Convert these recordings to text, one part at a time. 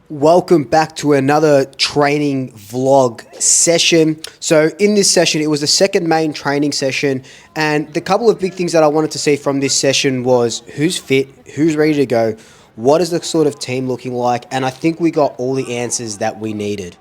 Welcome back to another training vlog session. So in this session, it was the second main training session, and the couple of big things that I wanted to see from this session was who's fit, who's ready to go, what is the sort of team looking like, and I think we got all the answers that we needed.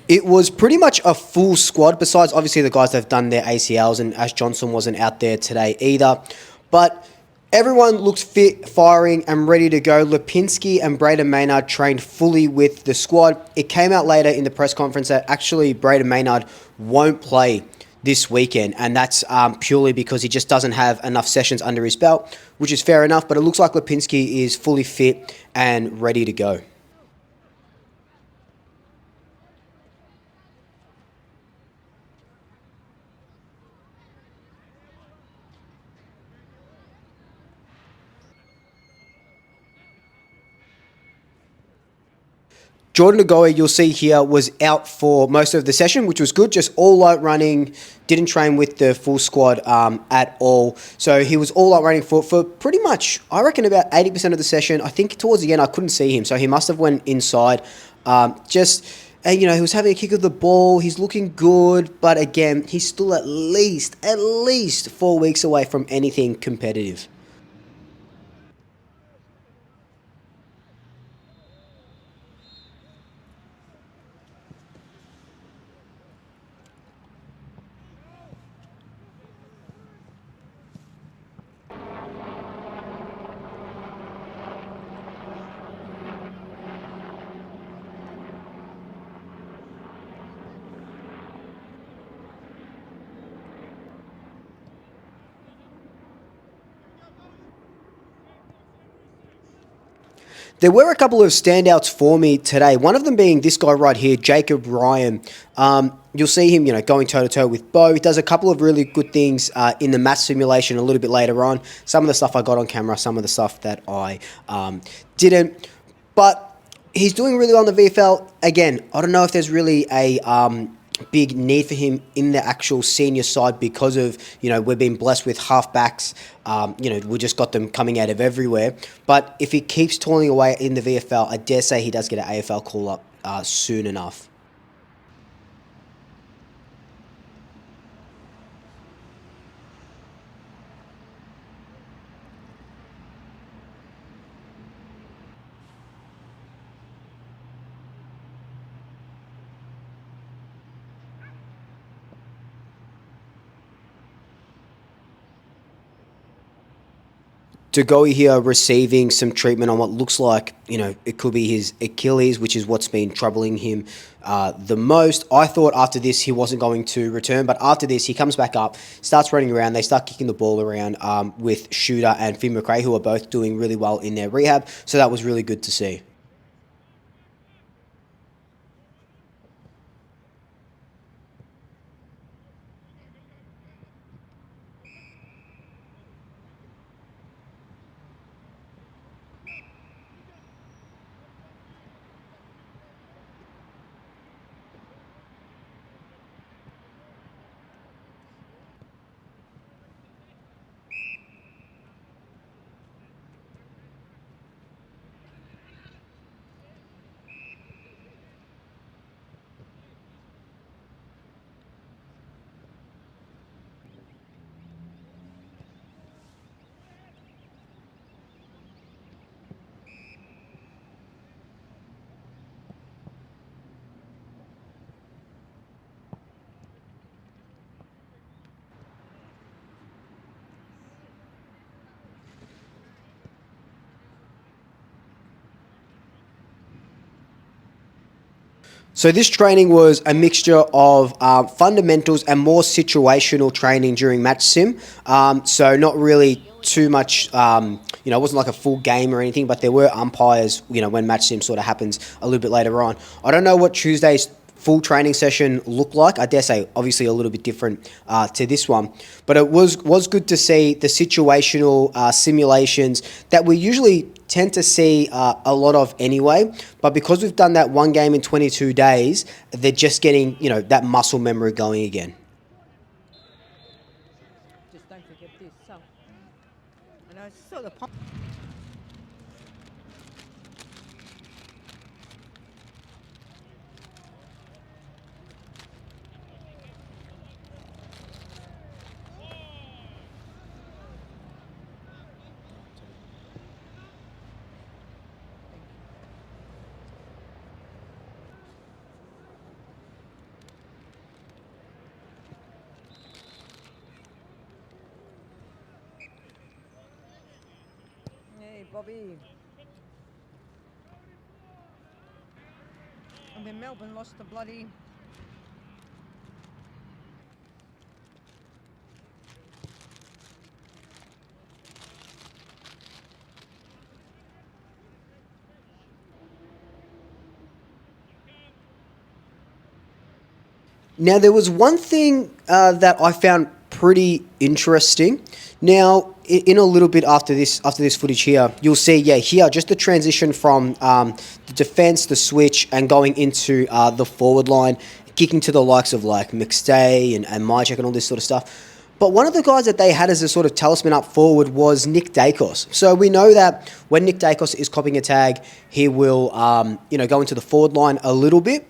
It was pretty much a full squad, besides obviously the guys that have done their ACLs, and Ash Johnson wasn't out there today either. But everyone looked fit, firing, and ready to go. Lipinski and Brayden Maynard trained fully with the squad. It came out later in the press conference that actually Brayden Maynard won't play this weekend, and that's purely because he just doesn't have enough sessions under his belt, which is fair enough, but it looks like Lipinski is fully fit and ready to go. Jordan Goey, you'll see here, was out for most of the session, which was good. Just all out running, didn't train with the full squad at all. So he was all out running for pretty much, I reckon, about 80% of the session. I think towards the end I couldn't see him, so he must have went inside. He was having a kick of the ball. He's looking good, but again, he's still at least 4 weeks away from anything competitive. There were a couple of standouts for me today. One of them being this guy right here, Jacob Ryan. You'll see him, going toe-to-toe with Bo. He does a couple of really good things in the match simulation a little bit later on. Some of the stuff I got on camera, some of the stuff that I didn't. But he's doing really well in the VFL. Again, I don't know if there's really a big need for him in the actual senior side because of, we've been blessed with halfbacks. We just got them coming out of everywhere. But if he keeps toiling away in the VFL, I dare say he does get an AFL call-up soon enough. Goey here receiving some treatment on what looks like, it could be his Achilles, which is what's been troubling him the most. I thought after this he wasn't going to return, but after this he comes back up, starts running around. They start kicking the ball around with Shooter and Finn McRae, who are both doing really well in their rehab. So that was really good to see. So this training was a mixture of fundamentals and more situational training during match sim. So not really too much, it wasn't like a full game or anything, but there were umpires, when match sim sort of happens a little bit later on. I don't know what Tuesday's full training session look like? I dare say, obviously, a little bit different to this one, but it was good to see the situational simulations that we usually tend to see a lot of anyway. But because we've done that one game in 22 days, they're just getting that muscle memory going again. Just don't forget this. So, and I saw the pump. Hey, Bobby. And then Melbourne lost the bloody. Now, there was one thing that I found pretty interesting. Now, in a little bit after this footage here, you'll see, here, just the transition from the defense, the switch, and going into the forward line, kicking to the likes of like McStay and Mychek and all this sort of stuff. But one of the guys that they had as a sort of talisman up forward was Nick Daicos. So we know that when Nick Daicos is copying a tag, he will, go into the forward line a little bit.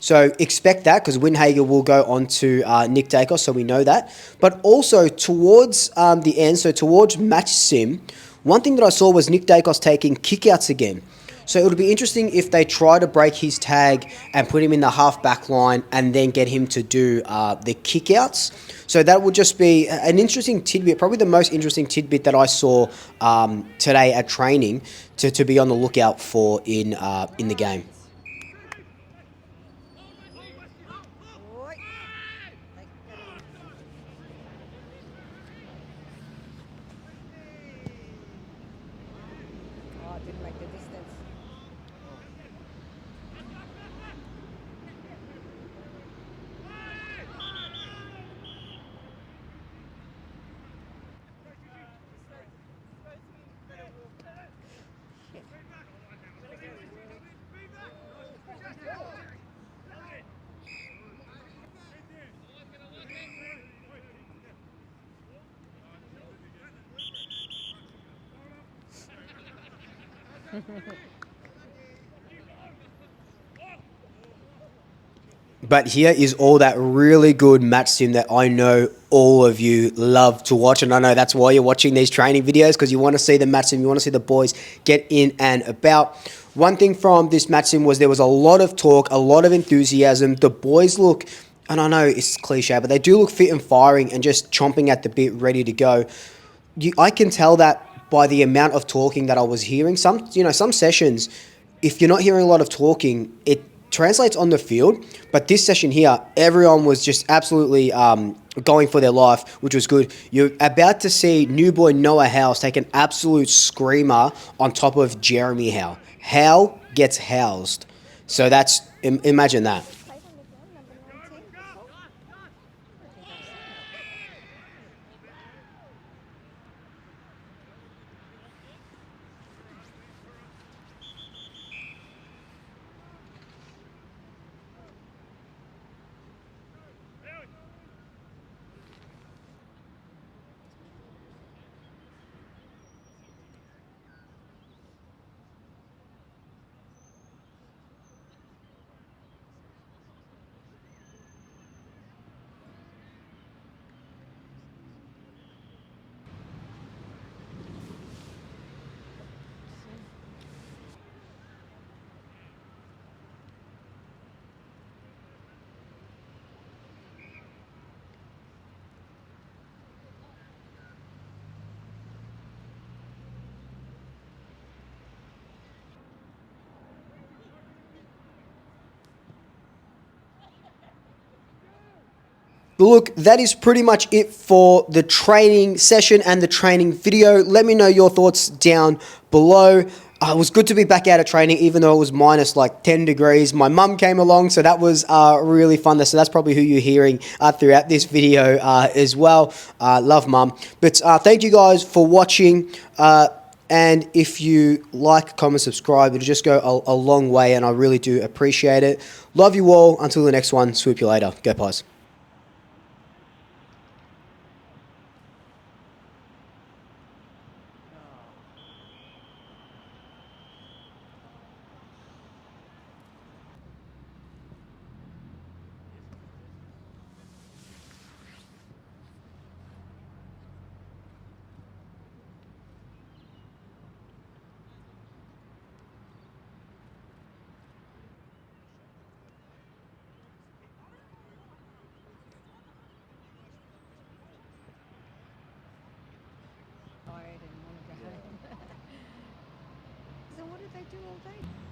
So expect that, because Windhager will go on to Nick Daicos, so we know that. But also towards the end, so towards match sim, one thing that I saw was Nick Daicos taking kickouts again. So it would be interesting if they try to break his tag and put him in the half-back line and then get him to do the kickouts. So that would just be an interesting tidbit, probably the most interesting tidbit that I saw today at training to be on the lookout for in the game. Oh, didn't make the distance. But here is all that really good match sim that I know all of you love to watch. And I know that's why you're watching these training videos, because you want to see the match sim, you want to see the boys get in and about. One thing from this match sim was there was a lot of talk, a lot of enthusiasm. The boys look, and I know it's cliche, but they do look fit and firing and just chomping at the bit, ready to go. I can tell that by the amount of talking that I was hearing. Some sessions, if you're not hearing a lot of talking, it translates on the field. But this session here, everyone was just absolutely going for their life, which was good. You're about to see new boy Noah Howes take an absolute screamer on top of Jeremy Howe. Howe gets housed. So imagine that. But look, that is pretty much it for the training session and the training video. Let me know your thoughts down below. It was good to be back out of training, even though it was minus like 10 degrees. My mum came along, so that was really fun. So that's probably who you're hearing throughout this video as well. Love mum. But thank you guys for watching. And if you like, comment, subscribe, it'll just go a long way, and I really do appreciate it. Love you all. Until the next one, swoop you later. Go Pies. Tired and want to go home. So what did they do all day?